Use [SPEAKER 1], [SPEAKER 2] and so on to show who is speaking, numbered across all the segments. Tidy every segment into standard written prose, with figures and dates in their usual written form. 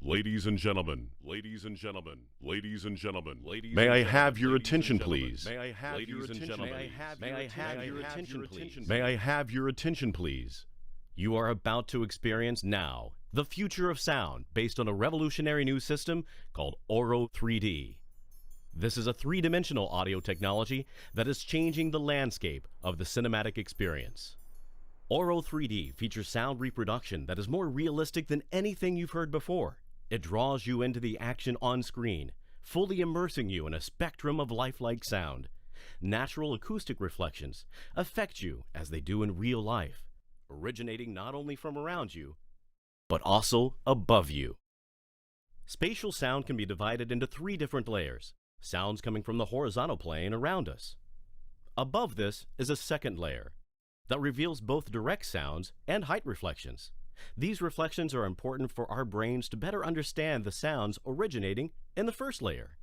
[SPEAKER 1] Ladies and gentlemen, ladies and gentlemen, ladies and gentlemen, ladies.
[SPEAKER 2] May I have your attention, please?
[SPEAKER 1] May I have your attention, please?
[SPEAKER 2] May I have your attention, please? May I have your attention, please? You are about to experience now the future of sound based on a revolutionary new system called Auro-3D. This is a three-dimensional audio technology that is changing the landscape of the cinematic experience. Auro-3D features sound reproduction that is more realistic than anything you've heard before. It draws you into the action on screen, fully immersing you in a spectrum of lifelike sound. Natural acoustic reflections affect you as they do in real life, originating not only from around you, but also above you. Spatial sound can be divided into three different layers. Sounds coming from the horizontal plane around us. Above this is a second layer that reveals both direct sounds and height reflections. These reflections are important for our brains to better understand the sounds originating in the first layer.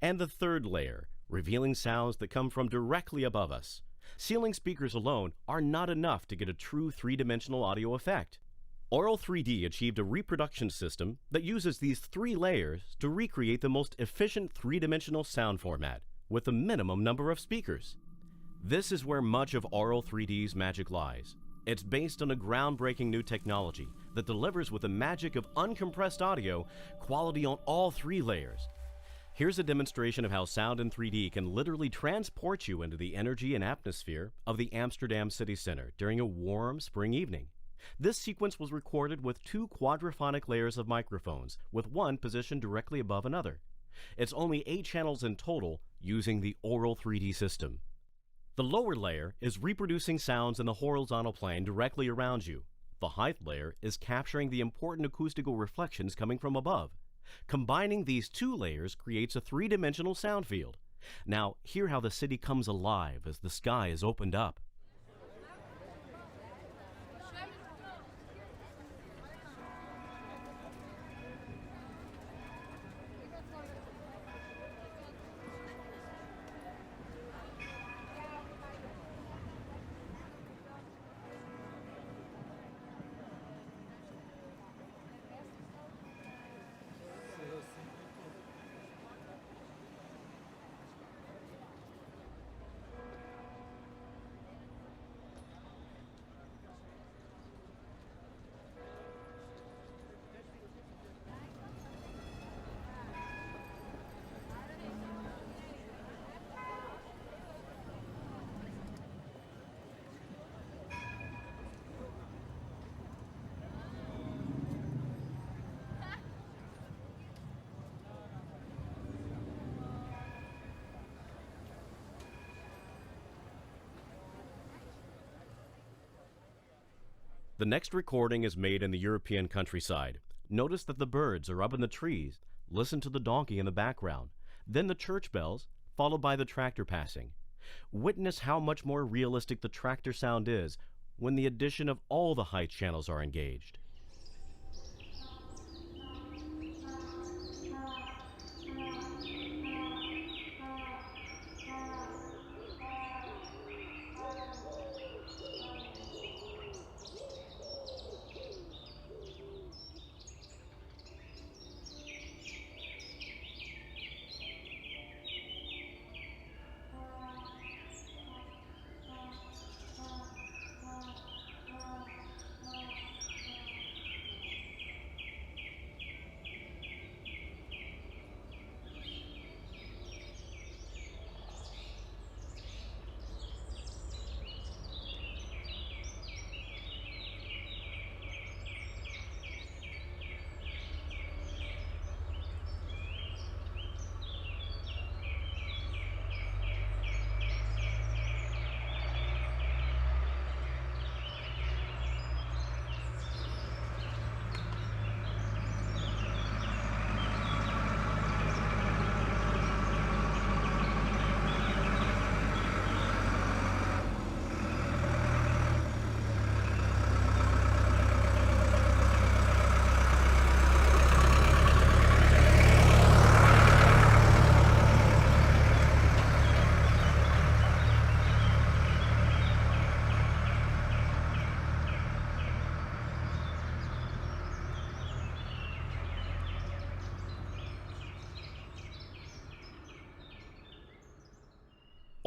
[SPEAKER 2] And the third layer, revealing sounds that come from directly above us. Ceiling speakers alone are not enough to get a true three-dimensional audio effect. Auro-3D achieved a reproduction system that uses these three layers to recreate the most efficient three-dimensional sound format with a minimum number of speakers. This is where much of Auro-3D's magic lies. It's based on a groundbreaking new technology that delivers with the magic of uncompressed audio quality on all three layers. Here's a demonstration of how sound in 3D can literally transport you into the energy and atmosphere of the Amsterdam city center during a warm spring evening. This sequence was recorded with two quadraphonic layers of microphones, with one positioned directly above another. It's only 8 channels in total using the Auro-3D system. The lower layer is reproducing sounds in the horizontal plane directly around you. The height layer is capturing the important acoustical reflections coming from above. Combining these two layers creates a three-dimensional sound field. Now, hear how the city comes alive as the sky is opened up. The next recording is made in the European countryside. Notice that the birds are up in the trees. Listen to the donkey in the background. Then the church bells, followed by the tractor passing. Witness how much more realistic the tractor sound is when the addition of all the height channels are engaged.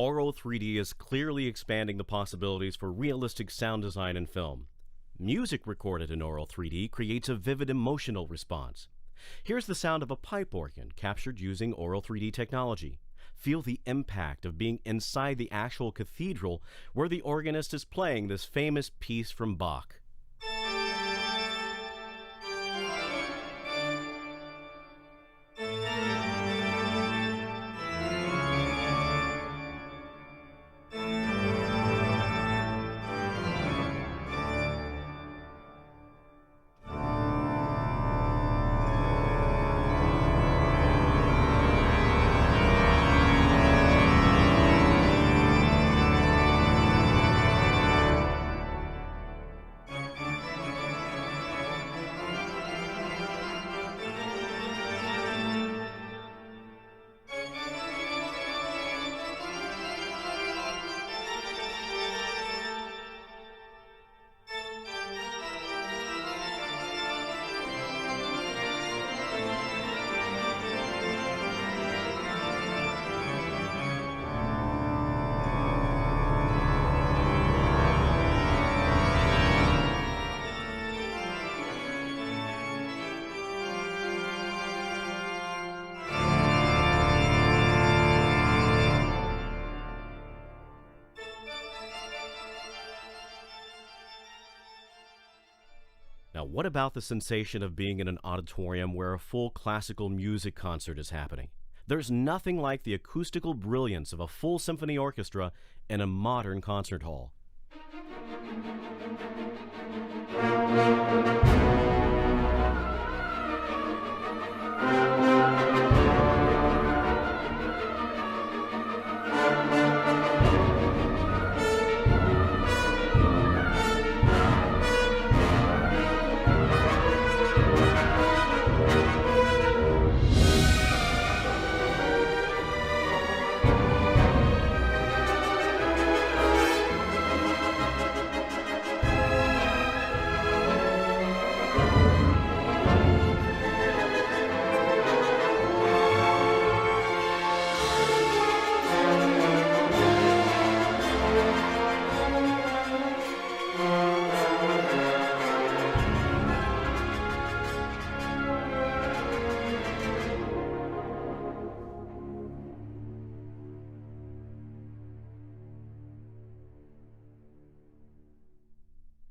[SPEAKER 2] Auro-3D is clearly expanding the possibilities for realistic sound design in film. Music recorded in Auro-3D creates a vivid emotional response. Here's the sound of a pipe organ captured using Auro-3D technology. Feel the impact of being inside the actual cathedral where the organist is playing this famous piece from Bach. Now, what about the sensation of being in an auditorium where a full classical music concert is happening? There's nothing like the acoustical brilliance of a full symphony orchestra in a modern concert hall.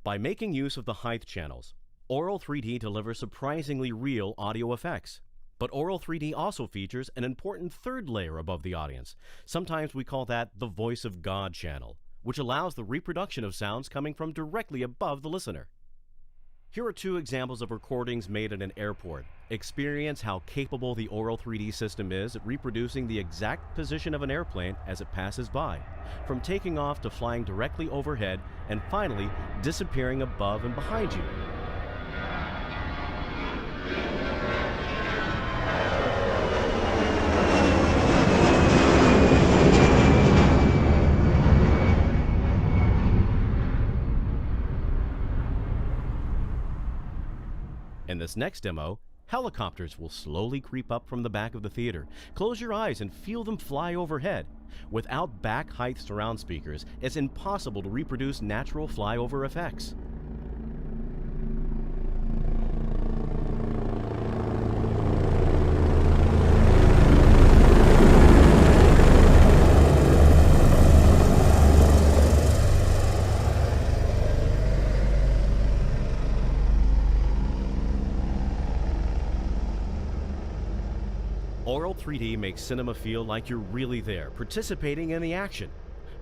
[SPEAKER 2] By making use of the height channels, Auro-3D delivers surprisingly real audio effects. But Auro-3D also features an important third layer above the audience. Sometimes we call that the Voice of God channel, which allows the reproduction of sounds coming from directly above the listener. Here are two examples of recordings made at an airport. Experience how capable the Auro-3D system is at reproducing the exact position of an airplane as it passes by, from taking off to flying directly overhead and finally disappearing above and behind you. In this next demo, helicopters will slowly creep up from the back of the theater. Close your eyes and feel them fly overhead. Without back height surround speakers, it's impossible to reproduce natural flyover effects. Auro-3D makes cinema feel like you're really there, participating in the action.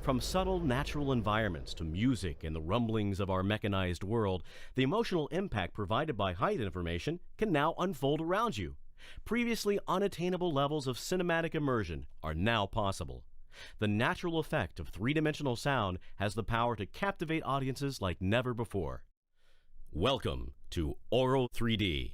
[SPEAKER 2] From subtle natural environments to music and the rumblings of our mechanized world, the emotional impact provided by height information can now unfold around you. Previously unattainable levels of cinematic immersion are now possible. The natural effect of three-dimensional sound has the power to captivate audiences like never before. Welcome to Auro-3D.